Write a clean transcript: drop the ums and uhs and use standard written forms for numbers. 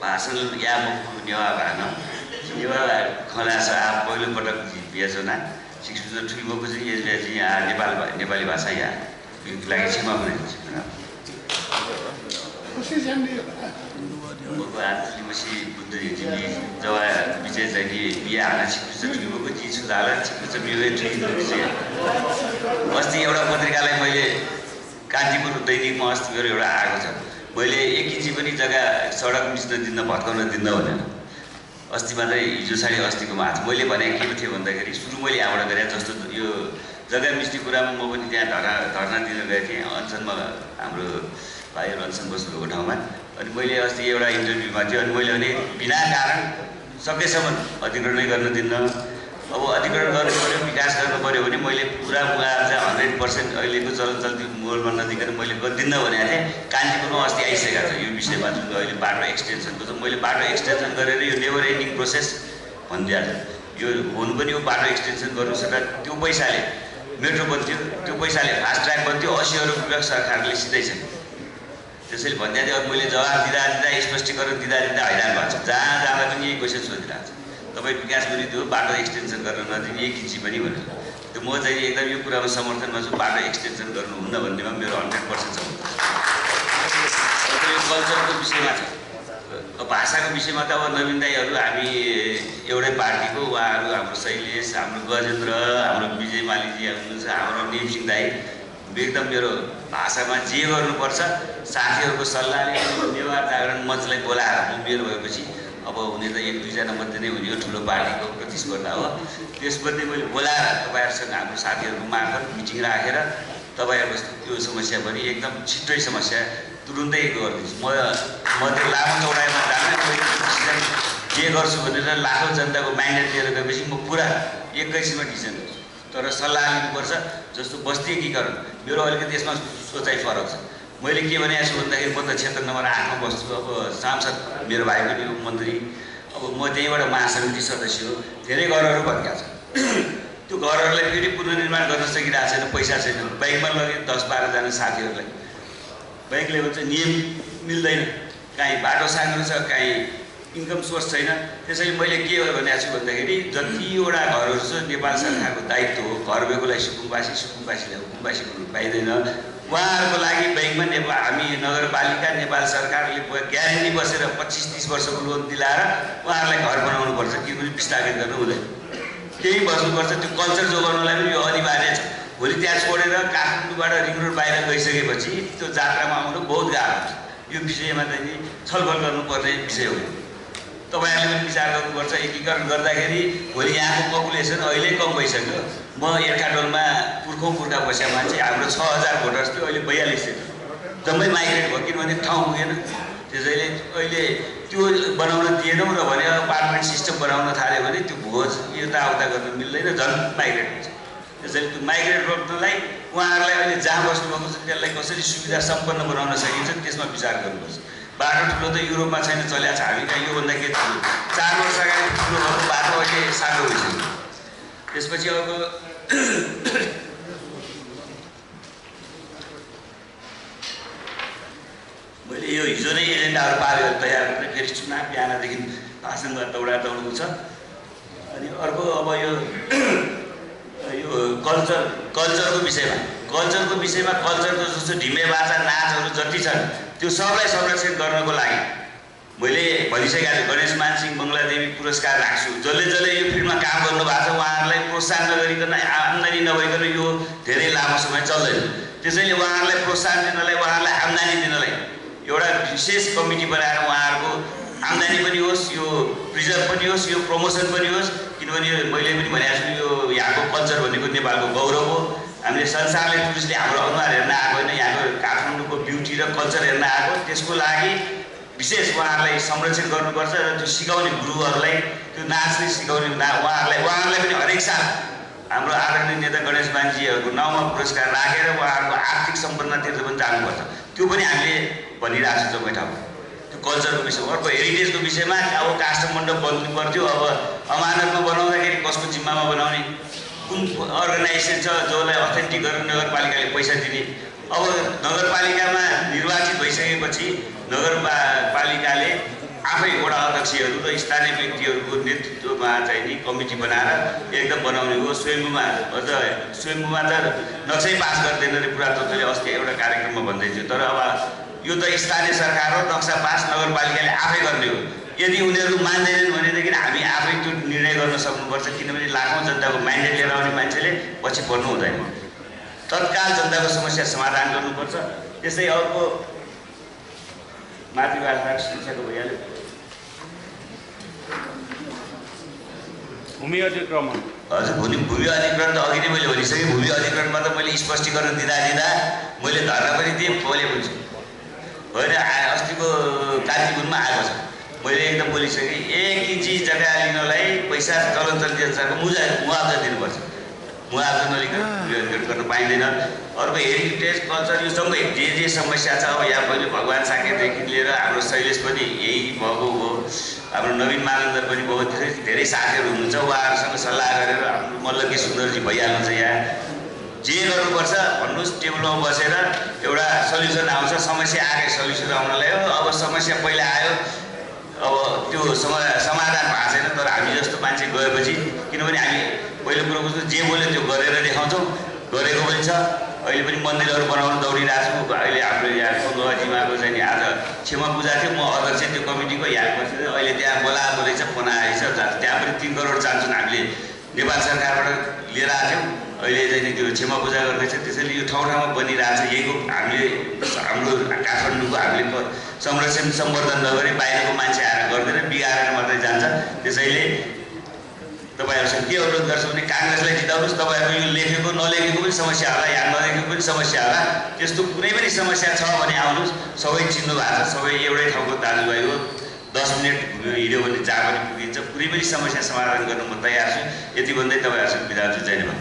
भाषण या नेवा भएन नेवा खलास पहिलोपटक बिहाचना शिक्षण ठुलो चाहिँ यसले चाहिँ यहाँ नेपाली भाषा यहाँ लागि सीमा बनाइन्छ मको आदिवासी बुद्ध हिँड्ने जब विजय चाहिँ बिहा हाना छिप्पिन्छ ठुलोको जी छुदाला छिप्पिन्छ मेरो ठुलो विजय अस्ति एउटा पत्रिकालाई मैले कान्तिपुर दैनिकमा अस्ति गरेर एउटा आएको छ मैले एक इन्ची पनि जग्गा सडक मिच्न दिन्न भत्काउन दिन्न भनेर अस्ति मात्रै हिजो साढे अस्तिको माथ मैले भने के थियो भन्दाखेरि सुरु मैले यहाँबाट गरेँ जस्तो यो जग्गा मिच्ने कुरामा म पनि त्यहाँ धर्ना दिन गएको थिएँ अनसनमा हाम्रो भाइहरू अनसन बस्नुभएको ठाउँमा अनि मैले अस्ति एउटा इन्टरभ्यूमा थियो अनि मैले भने बिना कारण सकेसम्म अधिग्रहणै गर्न दिन्न अब अधिग्रहण गर्नु पऱ्यो विकास गर्नु पऱ्यो भने मैले पुरा मुआवजा 100% अहिलेको चलनचल्ती मोलमा नदिकन मैले गरिदिन्न भनेको थिएँ कान्तिपुरमा अस्ति आइसकेको छ यो विषयमा जुन अहिले बाटो एक्सटेन्सनको छ मैले बाटो एक्सटेन्सन गरेर यो नेभर एन्डिङ प्रोसेस भनिदिएको छु यो हुनु पनि यो बाटो एक्सटेन्सन गर्नु सक्दा त्यो पैसाले मेट्रो बन्थ्यो त्यो पैसाले फास्ट ट्र्याक बन्थ्यो 80 अरब रुपियाँ सरकारले सिधै छ त्यसैले भनिदिएको थिएँ अब मैले जवाब दिँदा स्पष्टीकरण दिँदा हैरान भएको छ जहाँ जाँदा पनि यही क्वेसन सोधिरहेको छ तपाईँ विकास गरिदियो बाटो एक्सटेन्सन गर्न नदिने एक इन्ची पनि भनेर त्यो म चाहिँ एकदम यो कुरामा समर्थनमा छु बाटो एक्सटेन्सन गर्नुहुन्न भन्नेमा मेरो 100% छ यो कल्चरको विषयमा छ भाषाको विषयमा त अब नवीन दाईहरू हामी एउटै पार्टीको उहाँहरू हाम्रो शैलेश हाम्रो गजेन्द्र हाम्रो विजय मालीजी हुनुहुन्छ हाम्रो नेमसिंह दाई एकदम मेरो भाषामा जे गर्नुपर्छ साथीहरूको सल्लाहले नेवा जागरण मञ्चलाई बोलाएर म मेरो भएपछि अब हुने त एक दुईजना मात्रै नै हुने हो ठुलो पार्टीको प्रतिस्पर्धा हो त्यसमध्ये मैले बोलाएर तपाईँहरूसँग हाम्रो साथीहरूको मार्फत मिटिङ राखेर तपाईँहरूको त्यो समस्या पनि एकदम छिट्टै समस्या तुरुन्तै गरिदिन्छु म त्यो लामो चौडाइमा जान्न के गर्छु भनेर लाखौँ जनताको म्यान्डेट लिएर गएपछि म पुरा 21मा डिसिजन गर्छु तर सल्लाह लिनुपर्छ जस्तो बस्ती एकीकरण मेरो अलिकति यसमा सोचाइ फरक छ मैले के भनेको छु भन्दाखेरि म त क्षेत्र नम्बर 8 मा बस्छु अब सांसद मेरो भाइ पनि मन्त्री अब म त्यहीँबाट महासमिति सदस्य हो धेरै घरहरू भत्किएको छ त्यो घरहरूलाई फेरि पुनर्निर्माण गर्न सकिरहेको छैन पैसा छैन ब्याङ्कमा लगे 10-12 जना साथीहरूलाई ब्याङ्कले भन्छ नियम मिल्दैन कहीँ बाटो सानो छ कहीँ इन्कम सोर्स छैन त्यसैले मैले के भनेको छु भन्दाखेरि जतिवटा घरहरू छ नेपाल सरकारको दायित्व हो घर बेगोलाई सुकुम्बासीलाई हुकुम्बासी भन्नु पाइँदैन उहाँहरूको लागि ब्याङ्कमा नेपाल हामी नगरपालिका नेपाल सरकारले ग्यारेन्टी बसेर 25-30 वर्षको लोन दिलाएर उहाँहरूलाई घर बनाउनुपर्छ के पनि विस्थापित गर्नु हुँदैन त्यही बस्नुपर्छ त्यो कल्चर जोगाउनलाई पनि यो अनिवार्य छ भोलि त्यहाँ छोडेर काठमाडौँबाट रिङ रोड बाहिर गइसकेपछि त्यो जात्रामा आउनु बहुत गाह्रो हुन्छ यो विषयमा चाहिँ छलफल गर्नुपर्ने विषय हो तपाईहरुले पनि विचार गर्नुपर्छ एकीकरण गर्दाखेरि भोलि यहाँको पपुलेसन अहिले कम भइसक्यो म एकाडोलमा पुर्खा बसेका मान्छे हाम्रो 6000 भोटर्स थियो अहिले 42 जम्मै माइग्रेट भयो किनभने ठाउँ पुगेन त्यसैले अहिले त्यो बनाउन दिएनौं र भने अपार्टमेन्ट सिस्टम बनाउन थाल्यो भने त्यो भोज यताउता गर्न मिल्दैन झन् माइग्रेट हुन्छ त्यसैले त्यो माइग्रेट रोक्नलाई उहाँहरूलाई अहिले जहाँ बस्नुभएको छ त्यसलाई कसरी सुविधा सम्पन्न बनाउन सकिन्छ त्यसमा विचार गर्नुपर्छ बाटो ठुलो त युरोपमा छैन चलेको छ हामी कहाँ यो भन्दा के 4 वर्ष अगाडि ठुलो भएको बाटो अहिले सानो भइसक्यो त्यसपछि अब मैले यो हिजो नै एजेन्डाहरू पारेर तयार गरेर फेरि चुनाव बिहानदेखि भाषणमा दौडाउनु छ अनि अर्को अब यो कल्चरको विषयमा कल्चरको जस्तो ढिमे बाजा नाचहरू जति छन् त्यो सबलाई संरक्षण गर्नको लागि मैले भनिसकेको छु गणेश मानसिंह बङ्गलादेवी पुरस्कार राख्छु जसले यो फिल्डमा काम गर्नु भएको छ उहाँहरूलाई प्रोत्साहन नगरिकन आम्दानी नभइकन यो धेरै लामो समय चल्दैन त्यसैले उहाँहरूलाई प्रोत्साहन दिनलाई उहाँहरूलाई आम्दानी दिनलाई एउटा विशेष कमिटी बनाएर उहाँहरूको आम्दानी पनि होस् यो प्रिजर्भ पनि होस् यो प्रमोसन पनि होस् किनभने मैले पनि भनेको छु यो यहाँको कल्चर भनेको नेपालको गौरव हो हामीले संसारले टुरिस्टले हाम्रो अनुहार हेर्न आएको होइन यहाँको काठमाडौँको ब्युटी र कल्चर हेर्न आएको त्यसको लागि विशेष उहाँहरूलाई संरक्षण गर्नुपर्छ र त्यो सिकाउने गुरुहरूलाई त्यो नाच्ने सिकाउने उहाँहरूलाई पनि हरेक साल हाम्रो आदरणीय नेता गणेश मानजीहरूको नाउँमा पुरस्कार राखेर उहाँहरूको आर्थिक सम्पन्नतिर पनि जानुपर्छ त्यो पनि हामीले भनिरहेको छौँ जम्मै ठाउँमा त्यो कल्चरको विषयमा अर्को हेरिटेजको विषयमा अब काष्ठ मण्डप बन्नु पर्थ्यो अब अमानतमा बनाउँदाखेरि कसको जिम्मामा बनाउने कुन अर्गनाइजेसन छ जसलाई अथेन्टिक गरेर नगरपालिकाले पैसा दिने अब नगरपालिकामा निर्वाचित भइसकेपछि नगरपालिकाले आफै वडा अध्यक्षहरू र स्थानीय व्यक्तिहरूको नेतृत्वमा चाहिँ नि कमिटी बनाएर एकदम बनाउने हो। स्वयम्भूमा अझ स्वयम्भूमा त नक्सै पास गर्दैन रे पुरातत्त्वले अस्ति एउटा कार्यक्रममा भन्दै थियो। तर अब यो त स्थानीय सरकार हो, नक्सा पास नगरपालिकाले आफै गर्ने हो। यदि उनीहरू मान्दैनन् भनेदेखि हामी आफै त्यो निर्णय गर्न सक्नुपर्छ, किनभने लाखौँ जनताको म्यान्डेट लिएर आउने मान्छेले पछि पर्नु हुँदैन। तत्काल जनताको समस्या समाधान गर्नुपर्छ। त्यसै अर्को मातृभाषा शिक्षाको भइहाल्यो। भूमि अधिक्रमण हजुर, भूमि अधिग्रहण त अघि नै मैले भनिसकेँ। भूमि अधिग्रहणमा त मैले स्पष्टीकरण दिँदा मैले धर्ना पनि दिएँ, बोले बुझ्छु होइन। अस्तिको कान्तिपुरमा आएको छ, मैले एकदम बोलिसकेँ। 1 इन्ची जग्गा लिनलाई पैसा चलन चल्ती अनुसारको मुआवजा दिनुपर्छ। मुआवजा नलिकन भूमि अधिग्रहण गर्न पाइँदैन। अर्को हेरिटेज कल्चर यो सँगै जे समस्या छ। अब यहाँ पहिले भगवान साकेदेखि लिएर हाम्रो शैलेश पनि यही भएको हो, हाम्रो नवीन मानन्दर पनि बहुत धेरै साथीहरू हुनुहुन्छ। उहाँहरूसँग सल्लाह गरेर हाम्रो मल्लकी सुन्दरजी भइहाल्नुहुन्छ। यहाँ जे गर्नुपर्छ भन्नुहोस्, टेबलमा बसेर एउटा सल्युसन आउँछ। समस्या आएकै सल्युसन आउनलाई हो। अब समस्या पहिला आयो, अब त्यो समाधान भएको छैन। तर हामी जस्तो मान्छे गएपछि, किनभने हामी पहिलो कुरो बुझ्नु, जे बोल्यो त्यो गरेर देखाउँछौँ, गरेको पनि छ। अहिले पनि मन्दिरहरू बनाउन दौडिरहेको छु। अहिले हाम्रो यहाँ गङ्गाजीमाको चाहिँ आज क्षमा पूजा थियो, म अध्यक्ष त्यो कमिटीको। यहाँ बसेर अहिले त्यहाँ बोलाएको रहेछ, फोन आएछ। त्यहाँ पनि 3 करोड चाहन्छौँ हामीले नेपाल सरकारबाट लिएर आएको थियौँ। अहिले चाहिँ त्यो क्षमा पूजा गर्दैछ। त्यसैले यो ठाउँ बनिरहेछ। यहीको हामीले हाम्रो काठमाडौँको हामीले संरक्षण सम्वर्धन नगरे बाहिरको मान्छे आएर गर्दैन, बिगारेर मात्रै जान्छ। त्यसैले तपाईँहरूसँग के अनुरोध गर्छु भने काङ्ग्रेसलाई जिताउनुहोस्। तपाईँहरूको यो लेखेको नलेखेको पनि समस्या होला, या नलेखेको पनि समस्या होला। त्यस्तो कुनै पनि समस्या छ भने आउनुहोस्। सबै चिन्नु भएको छ, सबै एउटै ठाउँको दाजुभाइ हो। 10 मिनट हिँड्यो भने जहाँ पनि पुगिन्छ। कुनै पनि समस्या समाधान गर्न म तयार छु। यति भन्दै तपाईँहरूसँग बिदा हुन्छु। जय नेपाल।